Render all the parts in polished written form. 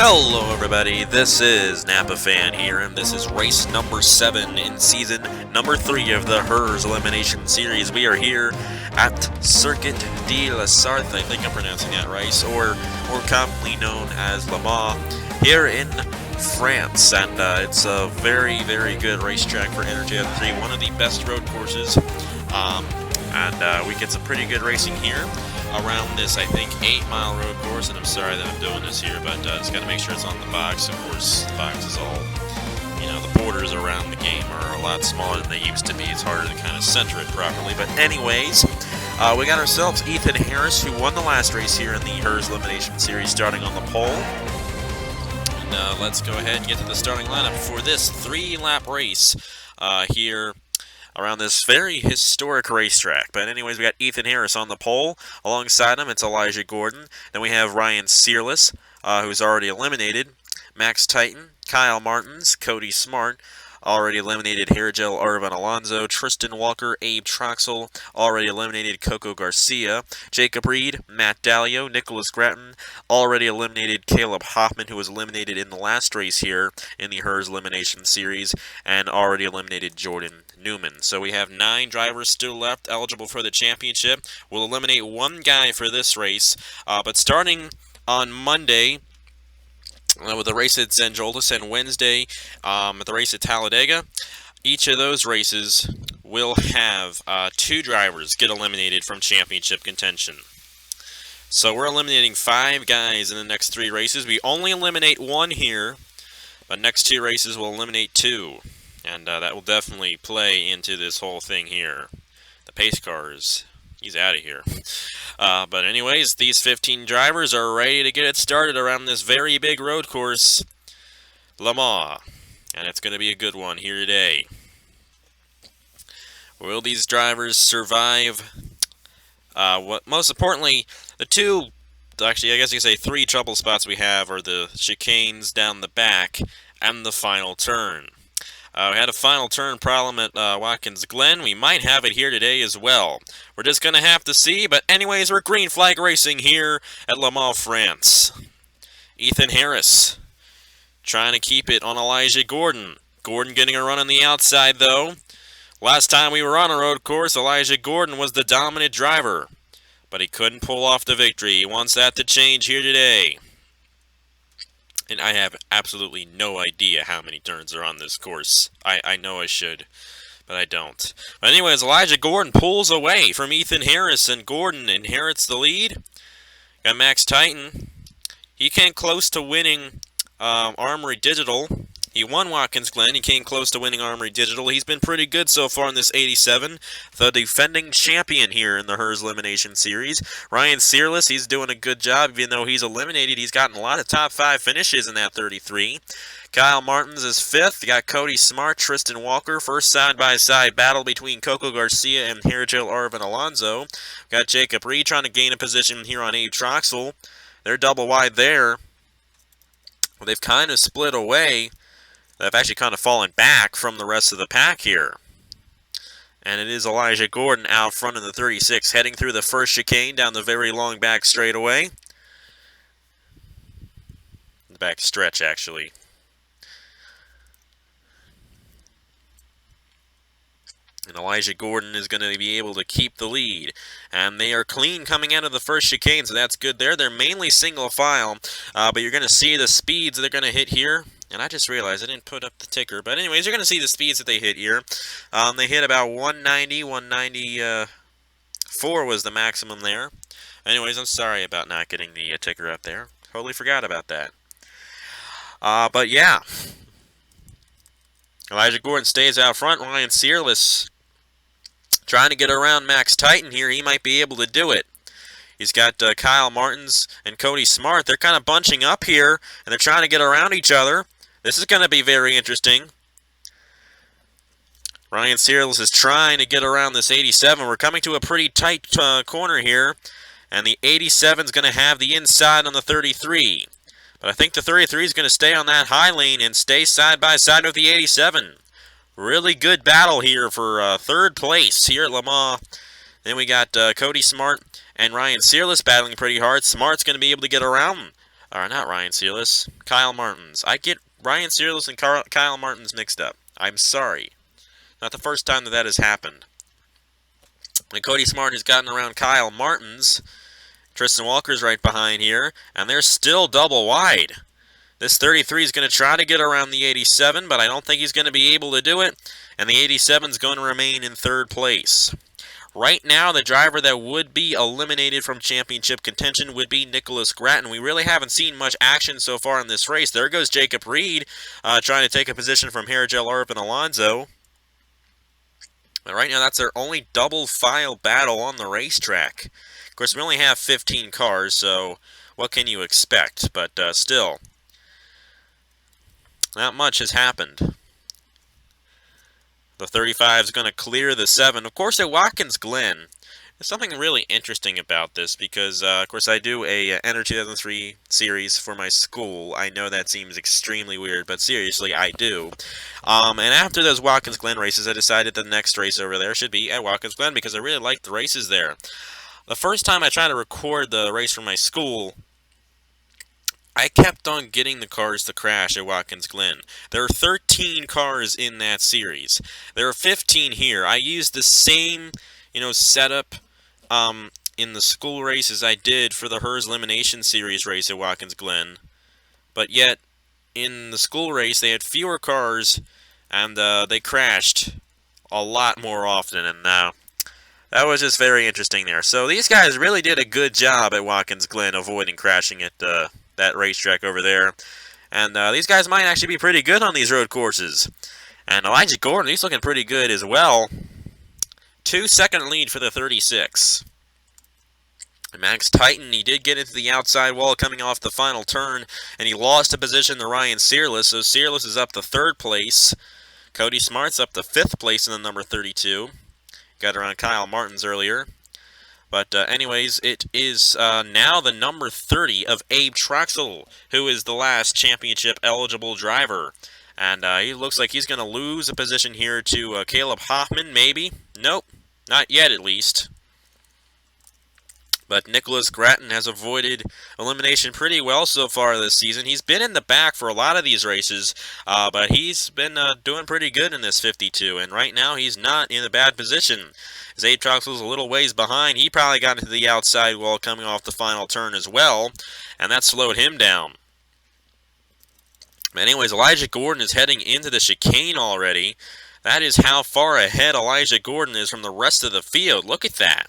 Hello everybody, this is Napa Fan here, and this is race number 7 in season number 3 of the HES Elimination Series. We are here at Circuit de la Sarthe, I think I'm pronouncing that right, or more commonly known as Le Mans, here in France, and it's a very, very good racetrack for NRLOA, one of the best road courses, and we get some pretty good racing here around this, I think, 8-mile road course, and I'm sorry that I'm doing this here, but just got to make sure it's on the box. Of course, the box is all, the borders around the game are a lot smaller than they used to be. It's harder to kind of center it properly, but anyways, we got ourselves Ethan Harris, who won the last race here in the HES Elimination Series, starting on the pole. And let's go ahead and get to the starting lineup for this 3-lap race here around this very historic racetrack. But anyways, we got Ethan Harris on the pole. Alongside him, it's Elijah Gordon. Then we have Ryan Searless, who's already eliminated. Max Titan, Kyle Martins, Cody Smart, already eliminated. Herigel Arvin Alonso, Tristan Walker, Abe Troxel, already eliminated. Coco Garcia, Jacob Reed, Matt Dalio, Nicholas Gratton, already eliminated. Caleb Hoffman, who was eliminated in the last race here in the HES Elimination Series, and already eliminated Jordan Newman. So we have 9 drivers still left eligible for the championship. We'll eliminate 1 guy for this race, but starting on Monday, with the race at St. Joltis, and Wednesday at the race at Talladega, each of those races will have 2 drivers get eliminated from championship contention. So we're eliminating 5 guys in the next 3 races. We only eliminate 1 here, but next 2 races we'll eliminate 2. And that will definitely play into this whole thing here. The pace cars, he's out of here. But anyways, these 15 drivers are ready to get it started around this very big road course, Le Mans. And it's going to be a good one here today. Will these drivers survive? Most importantly, the 2, actually I guess you could say 3 trouble spots we have are the chicanes down the back and the final turn. We had a final turn problem at Watkins Glen. We might have it here today as well. We're just going to have to see. But anyways, we're green flag racing here at Le Mans, France. Ethan Harris trying to keep it on Elijah Gordon. Gordon getting a run on the outside, though. Last time we were on a road course, Elijah Gordon was the dominant driver. But he couldn't pull off the victory. He wants that to change here today. And I have absolutely no idea how many turns are on this course. I know I should, but I don't. But anyways, Elijah Gordon pulls away from Ethan Harris, and Gordon inherits the lead. Got Max Titan. He came close to winning Armory Digital. He won Watkins Glen. He came close to winning Armory Digital. He's been pretty good so far in this 87. The defending champion here in the HES Elimination Series. Ryan Searless, he's doing a good job. Even though he's eliminated, he's gotten a lot of top 5 finishes in that 33. Kyle Martins is 5th. You got Cody Smart, Tristan Walker. First side-by-side battle between Coco Garcia and Herigel Arvin Alonso. Got Jacob Reed trying to gain a position here on Abe Troxel. They're double wide there. Well, they've kind of split away. They've actually kind of fallen back from the rest of the pack here. And it is Elijah Gordon out front in the 36, heading through the first chicane down the very long back straightaway. The back stretch, actually. And Elijah Gordon is going to be able to keep the lead. And they are clean coming out of the first chicane, so that's good there. They're mainly single file, but you're going to see the speeds they're going to hit here. And I just realized I didn't put up the ticker. But anyways, you're going to see the speeds that they hit here. They hit about 190, 194 was the maximum there. Anyways, I'm sorry about not getting the ticker up there. Totally forgot about that. But yeah. Elijah Gordon stays out front. Ryan Searless trying to get around Max Titan here. He might be able to do it. He's got Kyle Martins and Cody Smart. They're kind of bunching up here, and they're trying to get around each other. This is going to be very interesting. Ryan Searless is trying to get around this 87. We're coming to a pretty tight corner here, and the 87 is going to have the inside on the 33. But I think the 33 is going to stay on that high lane and stay side by side with the 87. Really good battle here for 3rd place here at Le Mans. Then we got Cody Smart and Ryan Searless battling pretty hard. Smart's going to be able to get around Or not Ryan Searles, Kyle Martins. I get Ryan Searles and Kyle Martins mixed up. I'm sorry. Not the first time that has happened. And Cody Smart has gotten around Kyle Martins. Tristan Walker's right behind here, and they're still double wide. This 33 is going to try to get around the 87, but I don't think he's going to be able to do it, and the 87 is going to remain in third place. Right now, the driver that would be eliminated from championship contention would be Nicholas Gratton. We really haven't seen much action so far in this race. There goes Jacob Reed trying to take a position from Herigel Arp and Alonso. But right now, that's their only double file battle on the racetrack. Of course, we only have 15 cars, so what can you expect? But still, not much has happened. The 35 is going to clear the 7. Of course, at Watkins Glen, there's something really interesting about this because, of course, I do a Enter 2003 series for my school. I know that seems extremely weird, but seriously, I do. And after those Watkins Glen races, I decided the next race over there should be at Watkins Glen because I really liked the races there. The first time I tried to record the race from my school, I kept on getting the cars to crash at Watkins Glen. There are 13 cars in that series. There are 15 here. I used the same, setup in the school race as I did for the HERS Elimination Series race at Watkins Glen. But yet, in the school race, they had fewer cars, and they crashed a lot more often. And that was just very interesting there. So these guys really did a good job at Watkins Glen avoiding crashing at that racetrack over there. And these guys might actually be pretty good on these road courses. And Elijah Gordon, he's looking pretty good as well. 2-second lead for the 36. Max Titan, he did get into the outside wall coming off the final turn, and he lost a position to Ryan Searles. So Searles is up to 3rd place. Cody Smart's up to 5th place in the number 32. Got around Kyle Martins earlier. But anyways, it is now the number 30 of Abe Troxel, who is the last championship-eligible driver. And he looks like he's going to lose a position here to Caleb Hoffman, maybe. Nope, not yet at least. But Nicholas Gratton has avoided elimination pretty well so far this season. He's been in the back for a lot of these races, but he's been doing pretty good in this 52. And right now, he's not in a bad position. As Abe Troxel's a little ways behind, he probably got into the outside wall coming off the final turn as well, and that slowed him down. But anyways, Elijah Gordon is heading into the chicane already. That is how far ahead Elijah Gordon is from the rest of the field. Look at that.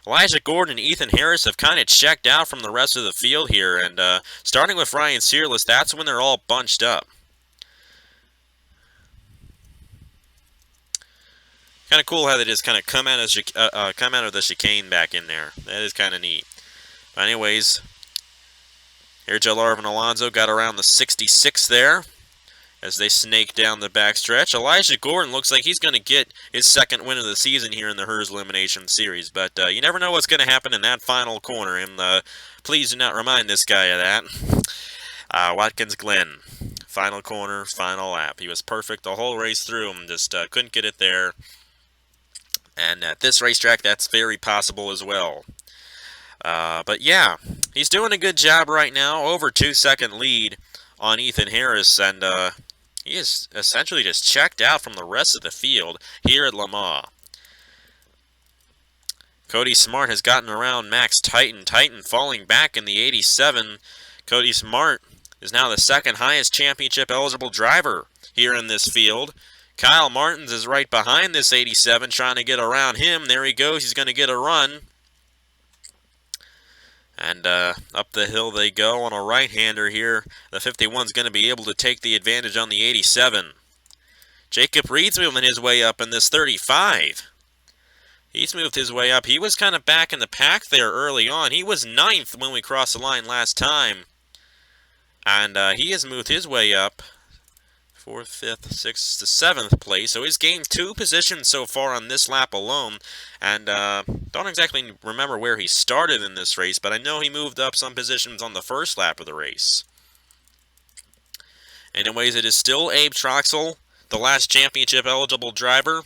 Elijah Gordon and Ethan Harris have kind of checked out from the rest of the field here. And starting with Ryan Searles, that's when they're all bunched up. Kind of cool how they just kind of come out of the chicane back in there. That is kind of neat. But anyways, here Joe Larvin Alonso got around the 66 there as they snake down the backstretch. Elijah Gordon looks like he's going to get his 2nd win of the season here in the HERS Elimination Series. But you never know what's going to happen in that final corner. And please do not remind this guy of that. Watkins Glen, final corner, final lap. He was perfect the whole race through and just couldn't get it there. And at this racetrack, that's very possible as well. But yeah, he's doing a good job right now. Over 2-second lead on Ethan Harris. And he is essentially just checked out from the rest of the field here at Le Mans. Cody Smart has gotten around Max Titan. Titan falling back in the 87. Cody Smart is now the 2nd highest championship eligible driver here in this field. Kyle Martins is right behind this 87, trying to get around him. There he goes. He's going to get a run. And up the hill they go on a right-hander here. The 51's going to be able to take the advantage on the 87. Jacob Reed's moving his way up in this 35. He's moved his way up. He was kind of back in the pack there early on. He was 9th when we crossed the line last time. And he has moved his way up. 4th, 5th, 6th to 7th place. So he's gained 2 positions so far on this lap alone. And don't exactly remember where he started in this race, but I know he moved up some positions on the first lap of the race. Anyways, it is still Abe Troxel, the last championship eligible driver.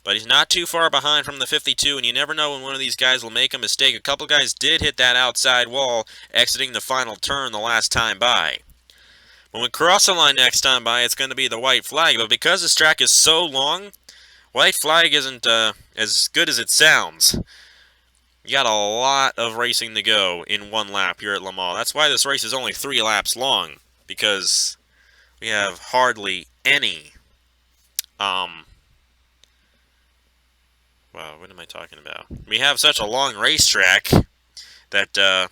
But he's not too far behind from the 52, and you never know when one of these guys will make a mistake. A couple guys did hit that outside wall exiting the final turn the last time by. When we cross the line next time by, it's going to be the white flag, but because this track is so long, white flag isn't as good as it sounds. You got a lot of racing to go in one lap here at Le Mans. That's why this race is only 3 laps long, because we have hardly any wow, what am I talking about? We have such a long racetrack that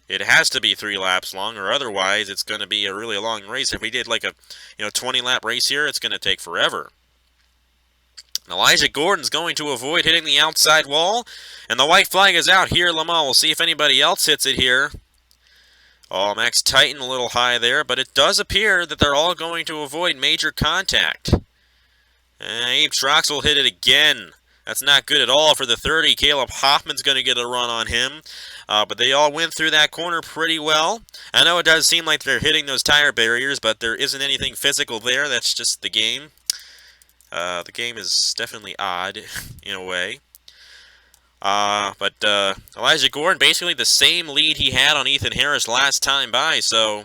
it has to be 3 laps long, or otherwise it's going to be a really long race. If we did like a 20-lap race here, it's going to take forever. Elijah Gordon's going to avoid hitting the outside wall, and the white flag is out here at Le Mans. We'll see if anybody else hits it here. Oh, Max Titan a little high there, but it does appear that they're all going to avoid major contact. Abe Troxel hit it again. That's not good at all for the 30. Caleb Hoffman's going to get a run on him. But they all went through that corner pretty well. I know it does seem like they're hitting those tire barriers, but there isn't anything physical there. That's just the game. The game is definitely odd in a way. But Elijah Gordon, basically the same lead he had on Ethan Harris last time by. So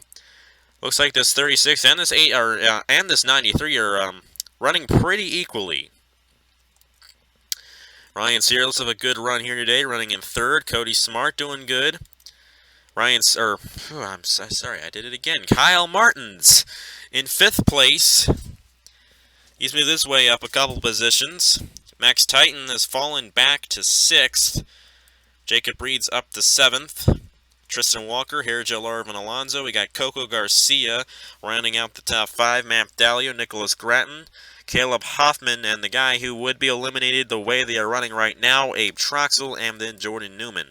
looks like this 36 and this and this 93 are running pretty equally. Ryan Searles have a good run here today, running in 3rd. Cody Smart doing good. I'm sorry, I did it again. Kyle Martins in 5th place. He's moved this way up a couple positions. Max Titan has fallen back to 6th. Jacob Reed's up to 7th. Tristan Walker, Joe Larvin Alonso. We got Coco Garcia rounding out the top 5. Matt Dalio, Nicholas Gratton, Caleb Hoffman, and the guy who would be eliminated the way they are running right now, Abe Troxel, and then Jordan Newman.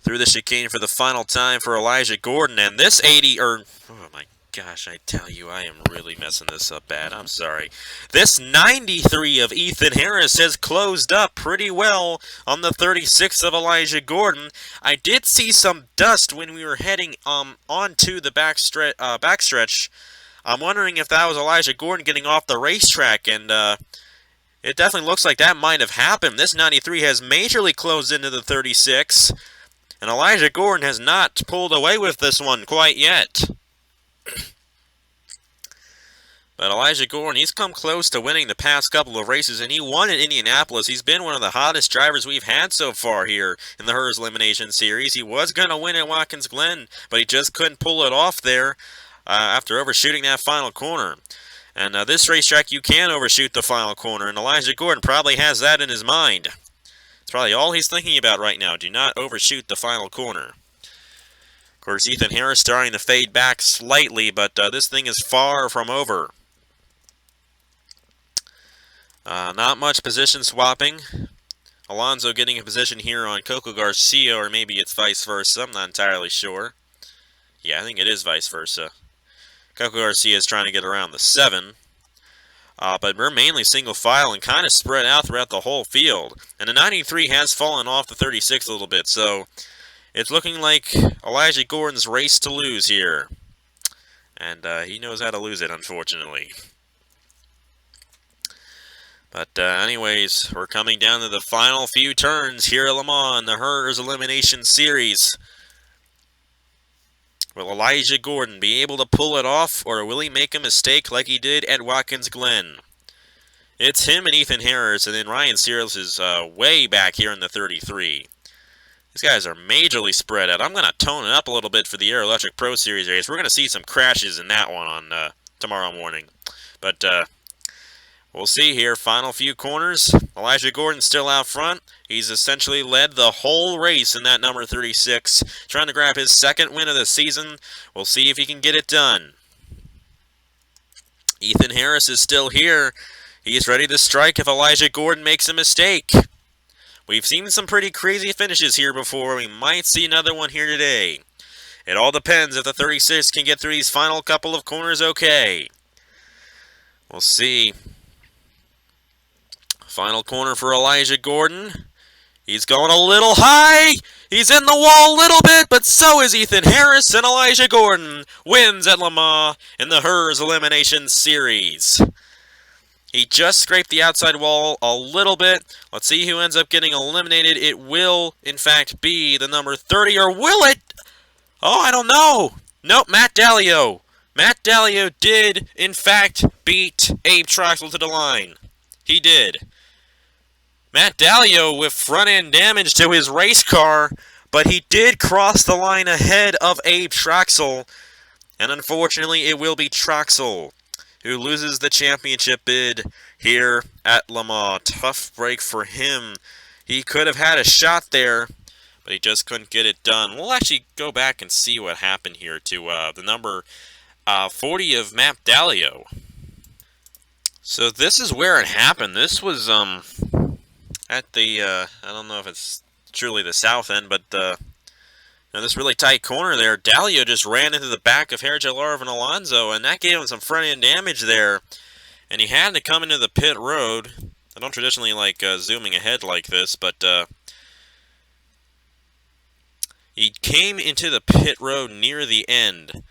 Through the chicane for the final time for Elijah Gordon, and this 80, oh my gosh, I tell you, I am really messing this up bad. I'm sorry. This 93 of Ethan Harris has closed up pretty well on the 36 of Elijah Gordon. I did see some dust when we were heading onto the backstretch. I'm wondering if that was Elijah Gordon getting off the racetrack, and it definitely looks like that might have happened. This 93 has majorly closed into the 36, and Elijah Gordon has not pulled away with this one quite yet. But Elijah Gordon, he's come close to winning the past couple of races, and he won in Indianapolis. He's been one of the hottest drivers we've had so far here in the HERS Elimination Series. He was going to win at Watkins Glen, but he just couldn't pull it off there after overshooting that final corner. And this racetrack, you can overshoot the final corner, and Elijah Gordon probably has that in his mind. It's probably all he's thinking about right now. Do not overshoot the final corner. Of course, Ethan Harris starting to fade back slightly, but this thing is far from over. Not much position swapping. Alonso getting a position here on Coco Garcia, or maybe it's vice versa. I'm not entirely sure. Yeah, I think it is vice versa. Coco Garcia is trying to get around the 7. But we're mainly single file and kind of spread out throughout the whole field. And the 93 has fallen off the 36 a little bit, so it's looking like Elijah Gordon's race to lose here. And he knows how to lose it, unfortunately. But anyways, we're coming down to the final few turns here at Le Mans, the HERS Elimination Series. Will Elijah Gordon be able to pull it off, or will he make a mistake like he did at Watkins Glen? It's him and Ethan Harris, and then Ryan Searles is way back here in the 33. These guys are majorly spread out. I'm going to tone it up a little bit for the Air Electric Pro Series race. We're going to see some crashes in that one on tomorrow morning. But we'll see here. Final few corners. Elijah Gordon still out front. He's essentially led the whole race in that number 36. Trying to grab his 2nd win of the season. We'll see if he can get it done. Ethan Harris is still here. He's ready to strike if Elijah Gordon makes a mistake. We've seen some pretty crazy finishes here before. We might see another one here today. It all depends if the 36 can get through these final couple of corners okay. We'll see. Final corner for Elijah Gordon. He's going a little high. He's in the wall a little bit, but so is Ethan Harris, and Elijah Gordon wins at Le Mans in the HERS Elimination Series. He just scraped the outside wall a little bit. Let's see who ends up getting eliminated. It will, in fact, be the number 30, or will it? Oh, I don't know. Nope, Matt Dalio. Matt Dalio did, in fact, beat Abe Troxel to the line. He did. Matt Dalio with front-end damage to his race car, but he did cross the line ahead of Abe Troxel. And unfortunately, it will be Troxel who loses the championship bid here at Le Mans. Tough break for him. He could have had a shot there, but he just couldn't get it done. We'll actually go back and see what happened here to the number 40 of Matt Dalio. So this is where it happened. This was at the, I don't know if it's truly the south end, but now this really tight corner there. Dalio just ran into the back of Hergelarov and Alonso, and that gave him some front-end damage there. And he had to come into the pit road. I don't traditionally like zooming ahead like this, but he came into the pit road near the end.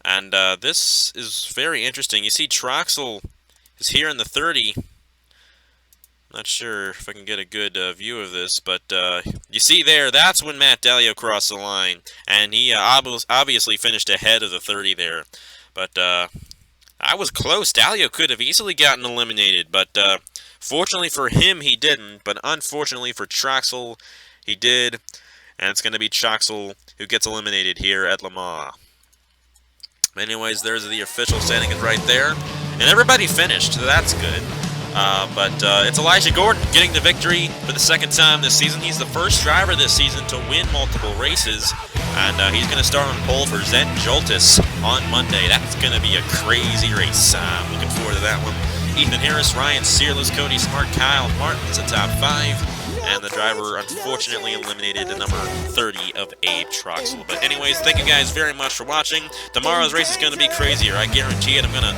And this is very interesting. You see Troxel is here in the 30. Not sure if I can get a good view of this, but you see there, that's when Matt Dalio crossed the line, and he obviously finished ahead of the 30 there. But I was close. Dalio could have easily gotten eliminated, but fortunately for him, he didn't. But unfortunately for Troxel, he did, and it's going to be Troxel who gets eliminated here at Le Mans. Anyways, there's the official standings right there, and everybody finished, so that's good. But it's Elijah Gordon getting the victory for the second time this season. He's the first driver this season to win multiple races, and he's going to start on pole for Zen Joltis on Monday. That's going to be a crazy race. I'm looking forward to that one. Ethan Harris, Ryan Searless, Cody Smart, Kyle Martin's the top 5, and the driver unfortunately eliminated the number 30 of Abe Troxel. But anyways, thank you guys very much for watching. Tomorrow's race is going to be crazier. I guarantee it. I'm going to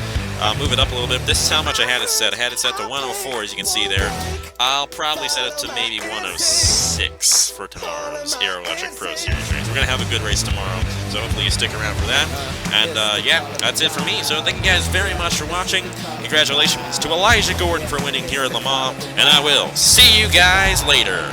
move it up a little bit. This is how much I had it set. I had it set to 104, as you can see there. I'll probably set it to maybe 106 for tomorrow's Aero Electric Pro Series race. We're going to have a good race tomorrow, so hopefully you stick around for that. And yeah, that's it for me. So thank you guys very much for watching. Congratulations to Elijah Gordon for winning here at Le Mans, and I will see you guys later.